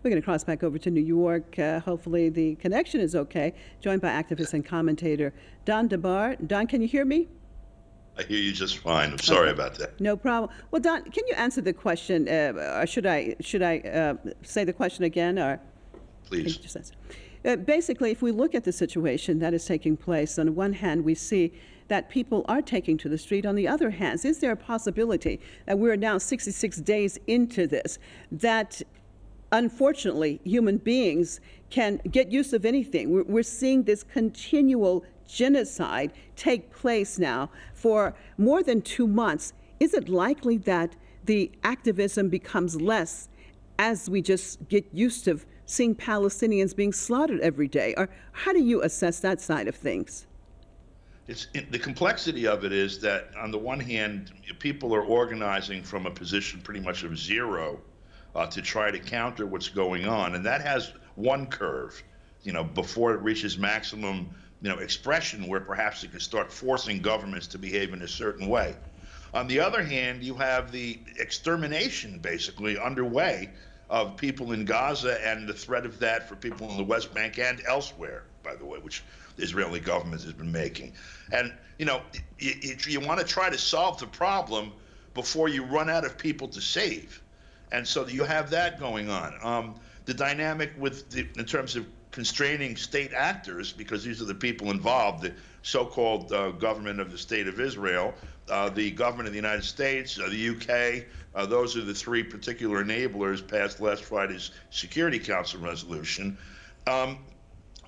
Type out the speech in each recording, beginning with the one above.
We're going to cross back over to New York. Hopefully the connection is okay. Joined by activist and commentator Don DeBar. Don, can you hear me? I hear you just fine. I'm sorry about that. No problem. Well, Don, can you answer the question, or should I say the question again, or Please. just answer? Basically, if we look at the situation that is taking place, on the one hand, we see that people are taking to the street. On the other hand, is there a possibility that we're now 66 days into this, that unfortunately human beings can get use of anything? We're seeing this continual genocide take place now for more than 2 months. Is it likely that the activism becomes less as we just get used to seeing Palestinians being slaughtered every day? Or how do you assess that side of things? The complexity of it is that, on the one hand, people are organizing from a position pretty much of zero to try to counter what's going on. And that has one curve, before it reaches maximum, expression, where perhaps it can start forcing governments to behave in a certain way. On the other hand, you have the extermination basically underway of people in Gaza, and the threat of that for people in the West Bank and elsewhere, by the way, which the Israeli government has been making. And, you want to try to solve the problem before you run out of people to save. And so you have that going on. The dynamic in terms of constraining state actors, because these are the people involved, the so-called government of the State of Israel, the government of the United States, the UK, those are the three particular enablers past last Friday's Security Council resolution,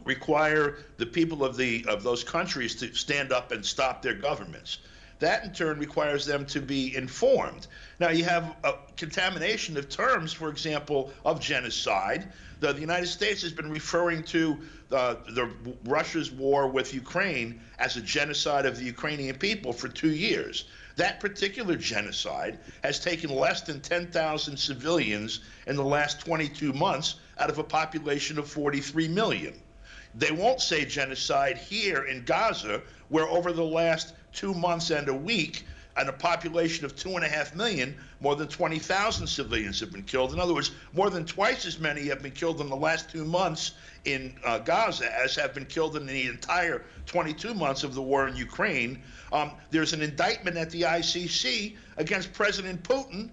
require the people of those countries to stand up and stop their governments. That in turn requires them to be informed. Now you have a contamination of terms, for example, of genocide. The United States has been referring to Russia's war with Ukraine as a genocide of the Ukrainian people for 2 years. That particular genocide has taken less than 10,000 civilians in the last 22 months out of a population of 43 million. They won't say genocide here in Gaza, where over the last 2 months and a week, and a population of 2.5 million, more than 20,000 civilians have been killed. In other words, more than twice as many have been killed in the last 2 months in Gaza as have been killed in the entire 22 months of the war in Ukraine. There's an indictment at the ICC against President Putin,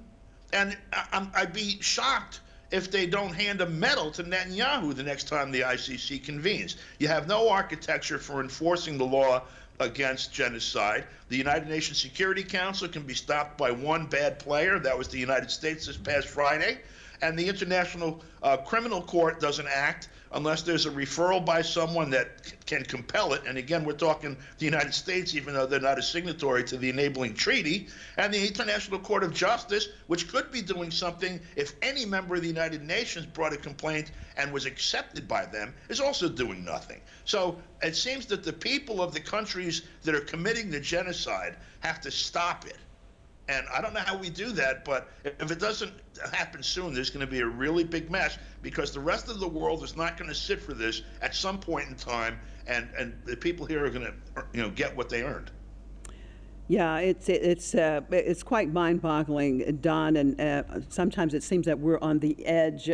and I'd be shocked if they don't hand a medal to Netanyahu the next time the ICC convenes. You have no architecture for enforcing the law against genocide. The United Nations Security Council can be stopped by one bad player. That was the United States this past Friday. And the International Criminal Court doesn't act unless there's a referral by someone that can compel it. And again, we're talking the United States, even though they're not a signatory to the enabling treaty. And the International Court of Justice, which could be doing something if any member of the United Nations brought a complaint and was accepted by them, is also doing nothing. So it seems that the people of the countries that are committing the genocide have to stop it. And I don't know how we do that, but if it doesn't happen soon, there's going to be a really big mess, because the rest of the world is not going to sit for this at some point in time, and the people here are going to, get what they earned. Yeah, it's quite mind-boggling, Don, and sometimes it seems that we're on the edge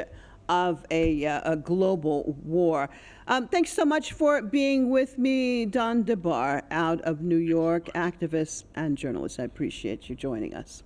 of a global war. Thanks so much for being with me, Don DeBar, out of New York, activist and journalist. I appreciate you joining us.